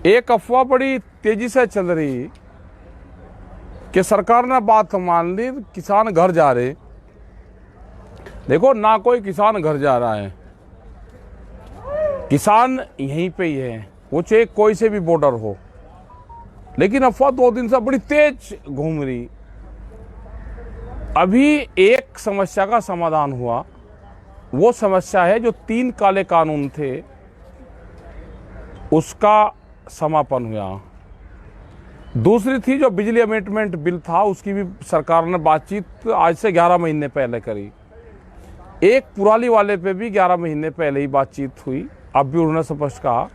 एक अफवाह बड़ी तेजी से चल रही कि सरकार ने बात मान ली, किसान घर जा रहे। देखो, ना कोई किसान घर जा रहा है, किसान यहीं पे ही है, वो चाहे कोई से भी बॉर्डर हो। लेकिन अफवाह 2 दिन से बड़ी तेज घूम रही। अभी एक समस्या का समाधान हुआ, वो समस्या है जो 3 काले कानून थे उसका समापन हुआ। दूसरी थी जो बिजली अमेंडमेंट बिल था, उसकी भी सरकार ने बातचीत आज से 11 महीने पहले करी। एक पुराली वाले पे भी 11 महीने पहले ही बातचीत हुई, अब भी उन्होंने स्पष्ट कहा।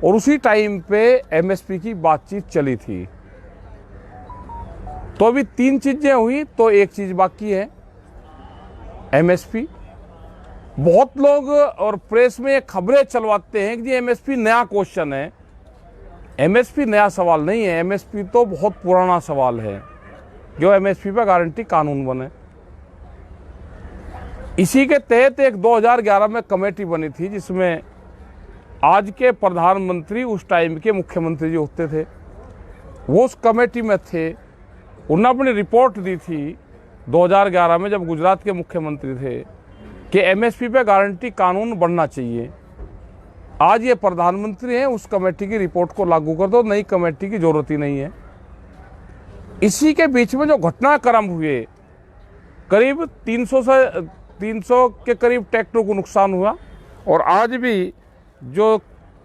और उसी टाइम पे एमएसपी की बातचीत चली थी। तो अभी 3 चीजें हुई, तो एक चीज बाकी है, एमएसपी। बहुत लोग और प्रेस में खबरें चलवाते हैं कि जी एमएसपी नया क्वेश्चन है। एमएसपी नया सवाल नहीं है, एमएसपी तो बहुत पुराना सवाल है, जो एमएसपी पर गारंटी कानून बने। इसी के तहत एक 2011 में कमेटी बनी थी, जिसमें आज के प्रधानमंत्री उस टाइम के मुख्यमंत्री जी होते थे, वो उस कमेटी में थे। उन्होंने अपनी रिपोर्ट दी थी 2011 में, जब गुजरात के मुख्यमंत्री थे, कि एमएसपी पे गारंटी कानून बनना चाहिए। आज ये प्रधानमंत्री हैं, उस कमेटी की रिपोर्ट को लागू कर दो, नई कमेटी की जरूरत ही नहीं है। इसी के बीच में जो घटनाक्रम हुए, करीब 300 के करीब ट्रैक्टर को नुकसान हुआ। और आज भी जो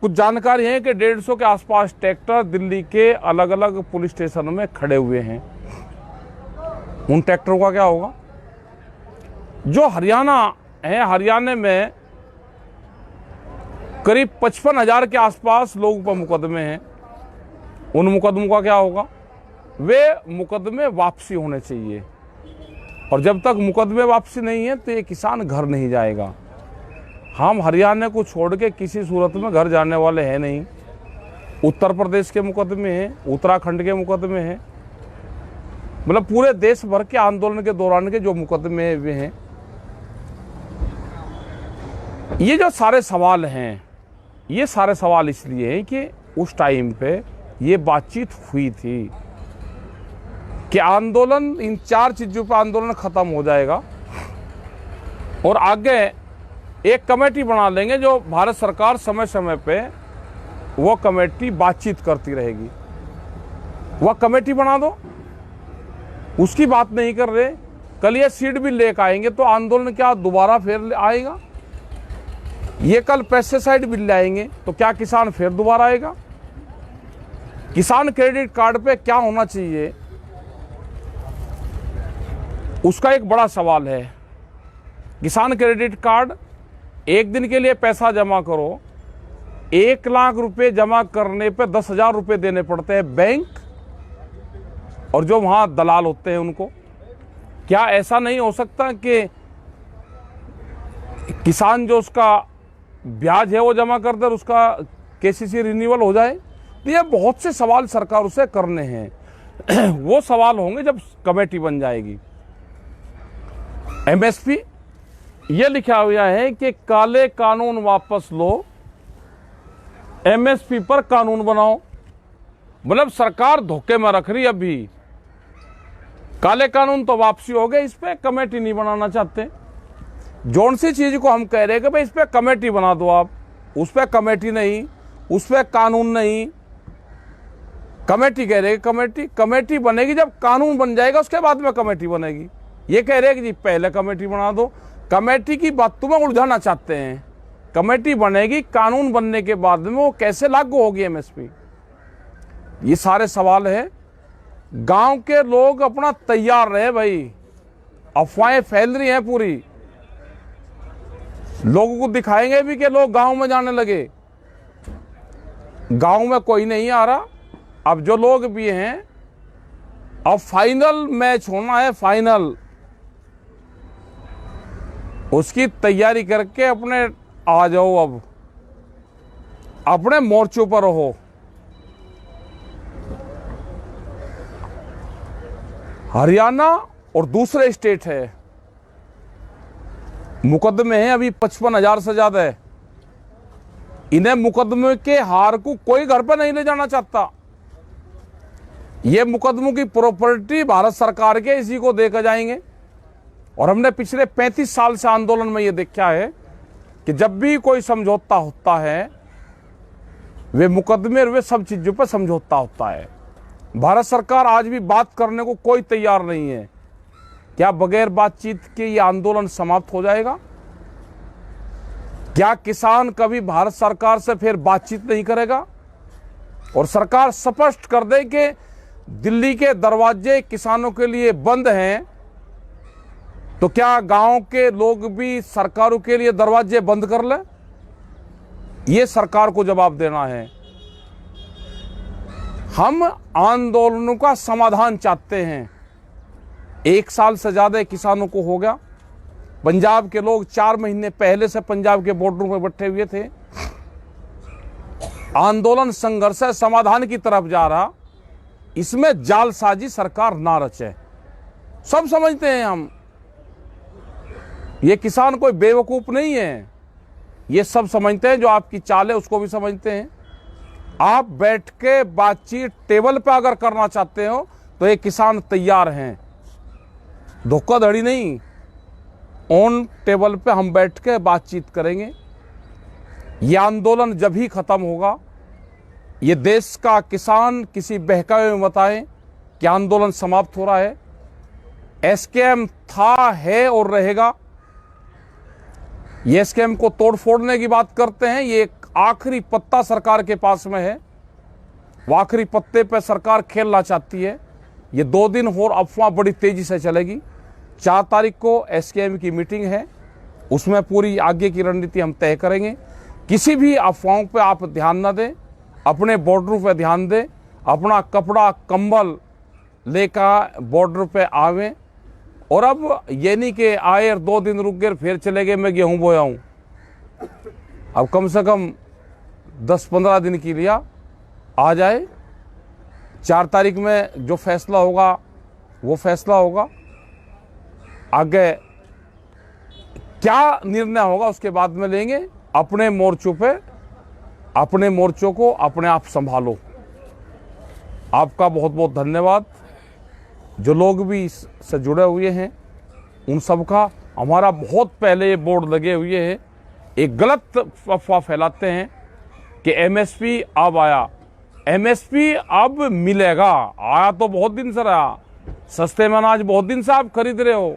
कुछ जानकारी है कि 150 के आसपास ट्रैक्टर दिल्ली के अलग अलग पुलिस स्टेशनों में खड़े हुए हैं। उन ट्रैक्टरों का क्या होगा? जो हरियाणा है, हरियाणा में करीब 55,000 के आसपास लोगों पर मुकदमे हैं। उन मुकदमों का क्या होगा? वे मुकदमे वापसी होने चाहिए। और जब तक मुकदमे वापसी नहीं है तो ये किसान घर नहीं जाएगा। हम हरियाणा को छोड़ के किसी सूरत में घर जाने वाले हैं नहीं। उत्तर प्रदेश के मुकदमे हैं, उत्तराखंड के मुकदमे हैं, मतलब पूरे देश भर के आंदोलन के दौरान के जो मुकदमे वे हैं। ये जो सारे सवाल हैं, ये सारे सवाल इसलिए हैं कि उस टाइम पे ये बातचीत हुई थी कि आंदोलन, इन 4 चीजों पर आंदोलन खत्म हो जाएगा और आगे एक कमेटी बना लेंगे, जो भारत सरकार समय समय पे वो कमेटी बातचीत करती रहेगी। वह कमेटी बना दो, उसकी बात नहीं कर रहे। कल ये सीड बिल लेकर आएंगे तो आंदोलन क्या दोबारा फिर आएगा? ये कल पेस्टिसाइड बिल लाएंगे तो क्या किसान फिर दोबारा आएगा? किसान क्रेडिट कार्ड पे क्या होना चाहिए, उसका एक बड़ा सवाल है। किसान क्रेडिट कार्ड, एक दिन के लिए पैसा जमा करो, 1 लाख रुपए जमा करने पे 10,000 रुपए देने पड़ते हैं बैंक और जो वहां दलाल होते हैं उनको। क्या ऐसा नहीं हो सकता कि किसान जो उसका ब्याज है वो जमा कर दे, उसका केसीसी रिन्यूअल हो जाए? तो ये बहुत से सवाल सरकार उसे करने हैं। वो सवाल होंगे जब कमेटी बन जाएगी। एमएसपी ये लिखा हुआ है कि काले कानून वापस लो, एमएसपी पर कानून बनाओ। मतलब सरकार धोखे में रख रही। अभी काले कानून तो वापसी हो गए, इस पे कमेटी नहीं बनाना चाहते। जौन सी चीज को हम कह रहे हैं कि भाई इस पे कमेटी बना दो आप, उस पे कमेटी नहीं, उस पे कानून नहीं। कमेटी कह रहे हैं, कमेटी बनेगी जब कानून बन जाएगा, उसके बाद में कमेटी बनेगी। ये कह रहे हैं कि जी पहले कमेटी बना दो। कमेटी की बात तुम्हें उलझाना चाहते हैं। कमेटी बनेगी, कानून बनने के बाद में वो कैसे लागू होगी एमएसपी, ये सारे सवाल है। गांव के लोग अपना तैयार रहे भाई, अफवाहें फैल रही हैं पूरी। लोगों को दिखाएंगे भी कि लोग गांव में जाने लगे। गांव में कोई नहीं आ रहा। अब जो लोग भी हैं, अब फाइनल मैच होना है, फाइनल, उसकी तैयारी करके अपने आ जाओ। अब अपने मोर्चों पर रहो। हरियाणा और दूसरे स्टेट है, मुकदमे हैं अभी 55,000 से ज्यादा है। इन्हें मुकदमे के हार को कोई घर पर नहीं ले जाना चाहता। ये मुकदमों की प्रॉपर्टी भारत सरकार के, इसी को देकर जाएंगे। और हमने पिछले 35 साल से आंदोलन में ये देखा है कि जब भी कोई समझौता होता है, वे मुकदमे और वे सब चीजों पर समझौता होता है। भारत सरकार आज भी बात करने को कोई तैयार नहीं है। क्या बगैर बातचीत के ये आंदोलन समाप्त हो जाएगा? क्या किसान कभी भारत सरकार से फिर बातचीत नहीं करेगा? और सरकार स्पष्ट कर दे कि दिल्ली के दरवाजे किसानों के लिए बंद हैं, तो क्या गांव के लोग भी सरकारों के लिए दरवाजे बंद कर लें? ये सरकार को जवाब देना है। हम आंदोलनों का समाधान चाहते हैं। 1 साल से ज्यादा किसानों को हो गया। पंजाब के लोग 4 महीने पहले से पंजाब के बॉर्डरों पर बैठे हुए थे। आंदोलन संघर्ष है, समाधान की तरफ जा रहा। इसमें जालसाजी सरकार ना रचे। सब समझते हैं हम, ये किसान कोई बेवकूफ नहीं है। ये सब समझते हैं, जो आपकी चाल है उसको भी समझते हैं। आप बैठ के बातचीत टेबल पे अगर करना चाहते हो तो ये किसान तैयार हैं। धोखाधड़ी नहीं, ऑन टेबल पे हम बैठ के बातचीत करेंगे। ये आंदोलन जब ही खत्म होगा, ये देश का किसान किसी बहकावे में बताए कि आंदोलन समाप्त हो रहा है। एसकेएम था, है और रहेगा। ये एसकेएम को तोड़ फोड़ने की बात करते हैं। ये एक आखिरी पत्ता सरकार के पास में है। वो आखिरी पत्ते पे सरकार खेलना चाहती है। ये 2 दिन और अफवाह बड़ी तेजी से चलेगी। 4 तारीख को एसकेएम की मीटिंग है, उसमें पूरी आगे की रणनीति हम तय करेंगे। किसी भी अफवाहों पे आप ध्यान न दें, अपने बॉर्डर पे ध्यान दें। अपना कपड़ा कंबल लेकर बॉर्डर पे आवें। और अब ये नहीं कि आए और 2 दिन रुक गए फिर चले गए, मैं गेहूं बोया हूं। अब कम से कम 10-15 दिन के लिए आ जाए। 4 तारीख में जो फैसला होगा वो फैसला होगा। आगे क्या निर्णय होगा उसके बाद में लेंगे। अपने मोर्चों पे, अपने मोर्चों को अपने आप संभालो। आपका बहुत बहुत धन्यवाद। जो लोग भी इससे जुड़े हुए हैं उन सब का, हमारा बहुत पहले ये बोर्ड लगे हुए हैं। एक गलत अफवाह फैलाते हैं कि एमएसपी अब आया। एमएसपी अब मिलेगा, आया तो बहुत दिन से रहा। सस्ते में अनाज बहुत दिन से आप खरीद रहे हो।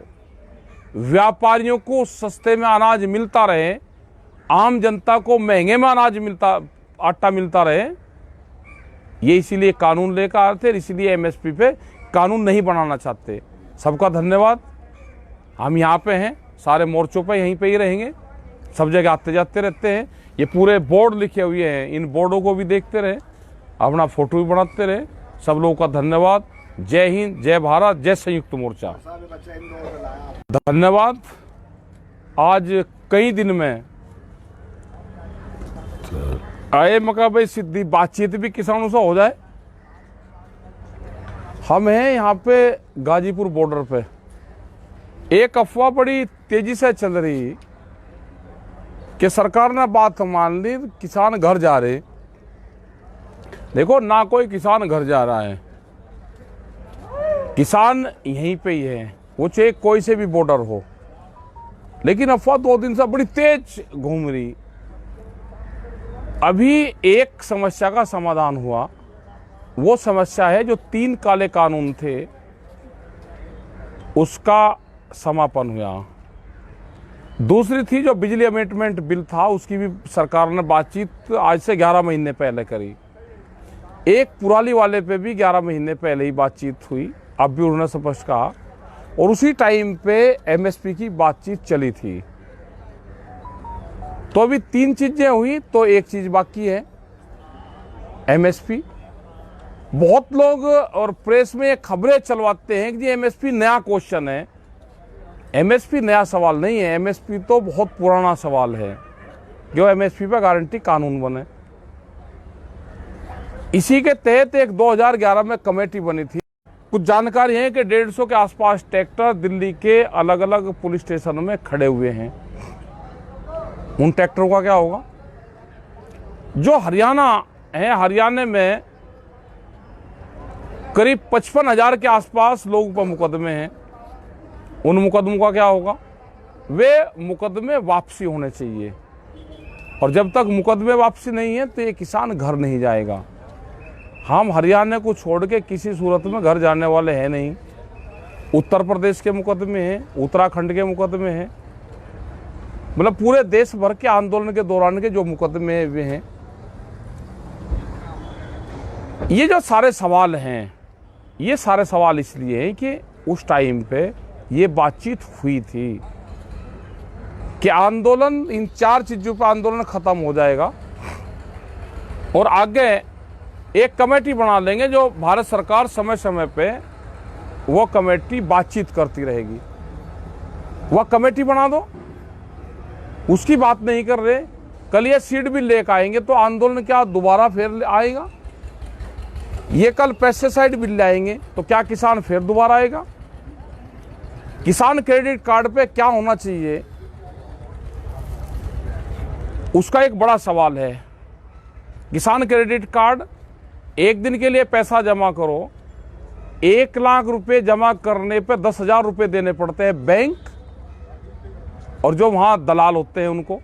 व्यापारियों को सस्ते में अनाज मिलता रहे, आम जनता को महंगे में अनाज मिलता, आटा मिलता रहे, ये इसीलिए कानून लेकर आए थे। इसीलिए एमएसपी पे कानून नहीं बनाना चाहते। सबका धन्यवाद। हम यहाँ पे हैं, सारे मोर्चों पे यहीं पे ही रहेंगे, सब जगह आते जाते रहते हैं। ये पूरे बोर्ड लिखे हुए हैं, इन बोर्डों को भी देखते रहे, अपना फोटो भी बनाते रहे। सब लोगों का धन्यवाद। जय हिंद, जय भारत, जय संयुक्त मोर्चा। धन्यवाद। आज कई दिन में आए मका भाई सीधी बातचीत भी किसानों से हो जाए। हम हैं यहाँ पे गाजीपुर बॉर्डर पे। एक अफवाह बड़ी तेजी से चल रही कि सरकार ने बात मान ली, किसान घर जा रहे। देखो ना, कोई किसान घर जा रहा है। किसान यहीं पे ही है, वो चाहे कोई से भी बॉर्डर हो। लेकिन अफवाह 2 दिन से बड़ी तेज घूम रही। अभी एक समस्या का समाधान हुआ। वो समस्या है जो 3 काले कानून थे उसका समापन हुआ। दूसरी थी जो बिजली अमेंडमेंट बिल था, उसकी भी सरकार ने बातचीत आज से 11 महीने पहले करी। एक पुराली वाले पे भी 11 महीने पहले ही बातचीत हुई, अब भी उन्होंने स्पष्ट कहा। और उसी टाइम पे एमएसपी की बातचीत चली थी। तो अभी 3 चीजें हुई, तो एक चीज बाकी है, एमएसपी। बहुत लोग और प्रेस में खबरें चलवाते हैं कि एमएसपी नया क्वेश्चन है। एमएसपी नया सवाल नहीं है, एमएसपी तो बहुत पुराना सवाल है। जो एमएसपी पर गारंटी कानून बने, इसी के तहत एक 2011 में कमेटी बनी थी। कुछ जानकारी है कि 150 के आसपास ट्रैक्टर दिल्ली के अलग अलग पुलिस स्टेशनों में खड़े हुए हैं। उन ट्रैक्टरों का क्या होगा? जो हरियाणा है, हरियाणा में करीब 55,000 के आसपास लोगों पर मुकदमे हैं। उन मुकदमों का क्या होगा? वे मुकदमे वापसी होने चाहिए, और जब तक मुकदमे वापसी नहीं है तो ये किसान घर नहीं जाएगा। हम हरियाणा को छोड़ के किसी सूरत में घर जाने वाले हैं नहीं। उत्तर प्रदेश के मुकदमे हैं, उत्तराखंड के मुकदमे हैं, मतलब पूरे देश भर के आंदोलन के दौरान के जो मुकदमे वे हैं। ये जो सारे सवाल हैं, ये सारे सवाल इसलिए हैं कि उस टाइम पे ये बातचीत हुई थी कि आंदोलन, इन 4 चीज़ों पर आंदोलन ख़त्म हो जाएगा और आगे एक कमेटी बना लेंगे जो भारत सरकार समय समय पे वो कमेटी बातचीत करती रहेगी। वह कमेटी बना दो, उसकी बात नहीं कर रहे। कल ये सीड बिल लेकर आएंगे तो आंदोलन क्या दोबारा फिर आएगा? ये कल पेस्टिसाइड बिल लाएंगे तो क्या किसान फिर दोबारा आएगा? किसान क्रेडिट कार्ड पे क्या होना चाहिए, उसका एक बड़ा सवाल है। किसान क्रेडिट कार्ड, एक दिन के लिए पैसा जमा करो, 1 लाख रुपए जमा करने पे 10,000 रुपये देने पड़ते हैं बैंक और जो वहाँ दलाल होते हैं उनको।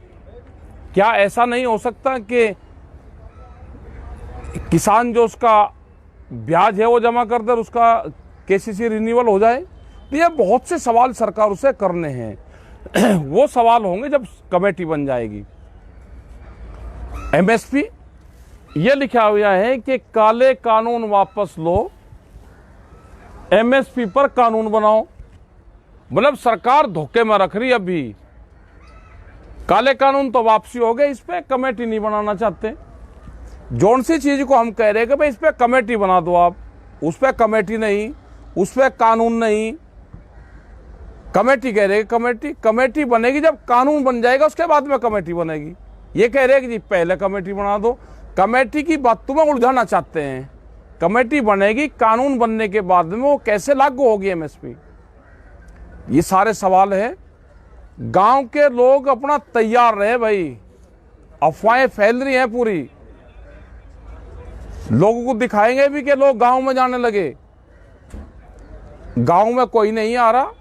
क्या ऐसा नहीं हो सकता कि किसान जो उसका ब्याज है वो जमा कर दे, उसका केसीसी रिन्यूअल हो जाए? तो ये बहुत से सवाल सरकार उसे करने हैं। वो सवाल होंगे जब कमेटी बन जाएगी। एमएसपी ये लिखा हुआ है कि काले कानून वापस लो, एमएसपी पर कानून बनाओ। मतलब सरकार धोखे में रख रही। अभी काले कानून तो वापसी हो गए, इस पे कमेटी नहीं बनाना चाहते। जौन सी चीज को हम कह रहे हैं कि भाई इस पे कमेटी बना दो आप, उस पे कमेटी नहीं, उस पे कानून नहीं। कमेटी कह रहे हैं, कमेटी बनेगी जब कानून बन जाएगा, उसके बाद में कमेटी बनेगी। ये कह रहे हैं कि जी पहले कमेटी बना दो। कमेटी की बातों में उलझाना चाहते हैं। कमेटी बनेगी, कानून बनने के बाद में वो कैसे लागू होगी एमएसपी, ये सारे सवाल हैं। गांव के लोग अपना तैयार रहे भाई, अफवाहें फैल रही हैं पूरी। लोगों को दिखाएंगे भी कि लोग गांव में जाने लगे। गांव में कोई नहीं आ रहा।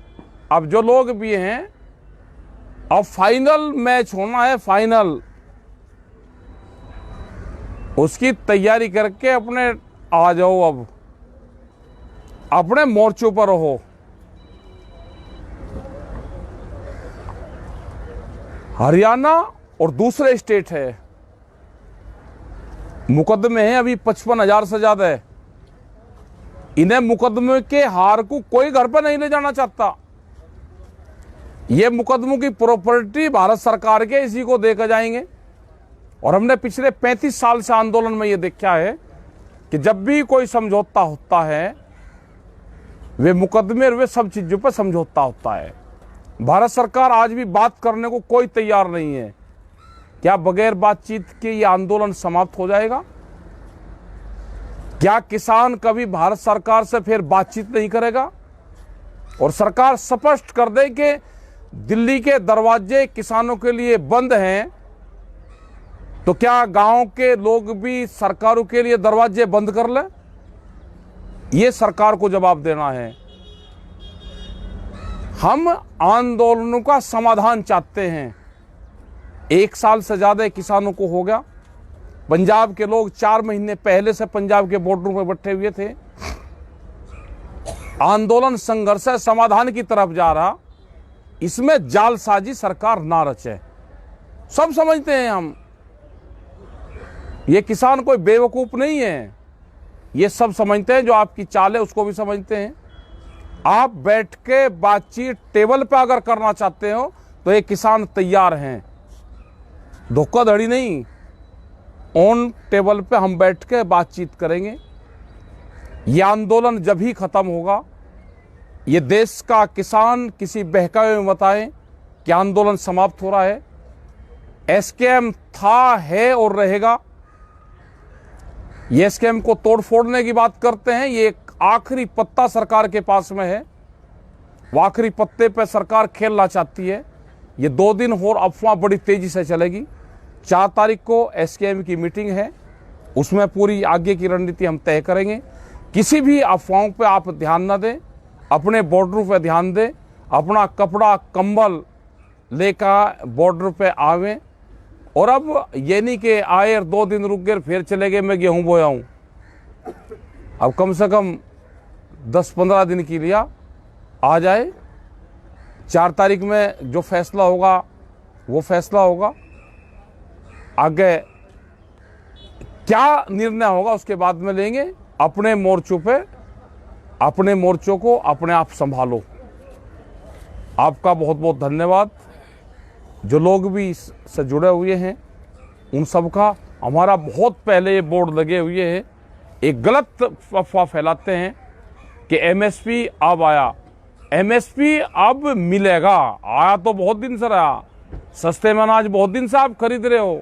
अब जो लोग भी हैं, अब फाइनल मैच होना है, फाइनल, उसकी तैयारी करके अपने आ जाओ, अब अपने मोर्चों पर रहो। हरियाणा और दूसरे स्टेट है, मुकदमे हैं अभी 55,000 से ज्यादा है। इन्हें मुकदमे के हार को कोई घर पर नहीं ले जाना चाहता। ये मुकदमों की प्रॉपर्टी भारत सरकार के, इसी को देकर जाएंगे। और हमने पिछले 35 साल से आंदोलन में ये देखा है कि जब भी कोई समझौता होता है, वे मुकदमे और वे सब चीजों पर समझौता होता है। भारत सरकार आज भी बात करने को कोई तैयार नहीं है। क्या बगैर बातचीत के ये आंदोलन समाप्त हो जाएगा? क्या किसान कभी भारत सरकार से फिर बातचीत नहीं करेगा? और सरकार स्पष्ट कर दे कि दिल्ली के दरवाजे किसानों के लिए बंद हैं, तो क्या गांव के लोग भी सरकारों के लिए दरवाजे बंद कर लें? ये सरकार को जवाब देना है। हम आंदोलनों का समाधान चाहते हैं। 1 साल से ज्यादा किसानों को हो गया। पंजाब के लोग 4 महीने पहले से पंजाब के बॉर्डरों पर बैठे हुए थे। आंदोलन संघर्ष है, समाधान की तरफ जा रहा। इसमें जालसाजी सरकार ना रचे। सब समझते हैं हम, ये किसान कोई बेवकूफ नहीं है। ये सब समझते हैं, जो आपकी चाल है उसको भी समझते हैं। आप बैठ के बातचीत टेबल पे अगर करना चाहते हो तो ये किसान तैयार हैं, धोखाधड़ी नहीं। ऑन टेबल पे हम बैठ के बातचीत करेंगे। ये आंदोलन जब ही खत्म होगा, ये देश का किसान किसी बहकावे में बताए कि आंदोलन समाप्त हो रहा है। एसकेएम था, है और रहेगा। ये एसकेएम को तोड़ फोड़ने की बात करते हैं। ये एक आखिरी पत्ता सरकार के पास में है, वो आखिरी पत्ते पे सरकार खेलना चाहती है। ये 2 दिन और अफवाह बड़ी तेजी से चलेगी। 4 तारीख को एसकेएम की मीटिंग है, उसमें पूरी आगे की रणनीति हम तय करेंगे। किसी भी अफवाहों पे आप ध्यान न दें, अपने बॉर्डर पे ध्यान दें, अपना कपड़ा कंबल लेकर बॉर्डर पे आवें। और अब ये नहीं कि आए 2 दिन रुक गए फिर चले गए मैं गेहूं बोया हूँ। अब कम से कम 10-15 दिन के लिए आ जाए। 4 तारीख में जो फैसला होगा वो फैसला होगा। आगे क्या निर्णय होगा उसके बाद में लेंगे। अपने मोर्चों पे अपने मोर्चों को अपने आप संभालो। आपका बहुत बहुत धन्यवाद। जो लोग भी इससे जुड़े हुए हैं उन सब का, हमारा बहुत पहले ये बोर्ड लगे हुए हैं, एक गलत अफवाह फैलाते हैं कि एमएसपी अब आया। एमएसपी अब मिलेगा, आया तो बहुत दिन से रहा। सस्ते में अनाज बहुत दिन से आप खरीद रहे हो।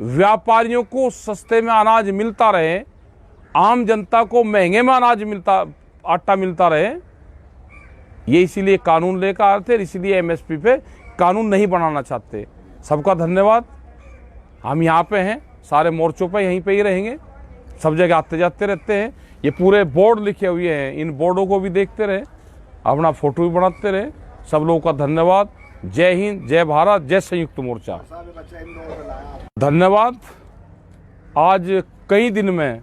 व्यापारियों को सस्ते में अनाज मिलता रहे, आम जनता को महंगे में अनाज मिलता, आटा मिलता रहे, ये इसीलिए कानून लेकर आए थे। इसीलिए एमएसपी पे कानून नहीं बनाना चाहते। सबका धन्यवाद। हम यहाँ पे हैं, सारे मोर्चों पे यहीं पे ही रहेंगे, सब जगह आते जाते रहते हैं। ये पूरे बोर्ड लिखे हुए हैं, इन बोर्डों को भी देखते रहे, अपना फोटो भी बनाते रहे। सब लोगों का धन्यवाद। जय हिंद, जय भारत, जय संयुक्त मोर्चा। धन्यवाद। आज कई दिन में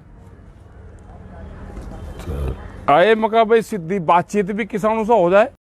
आए मका भाई सीधी बातचीत भी किसानों से हो जाए।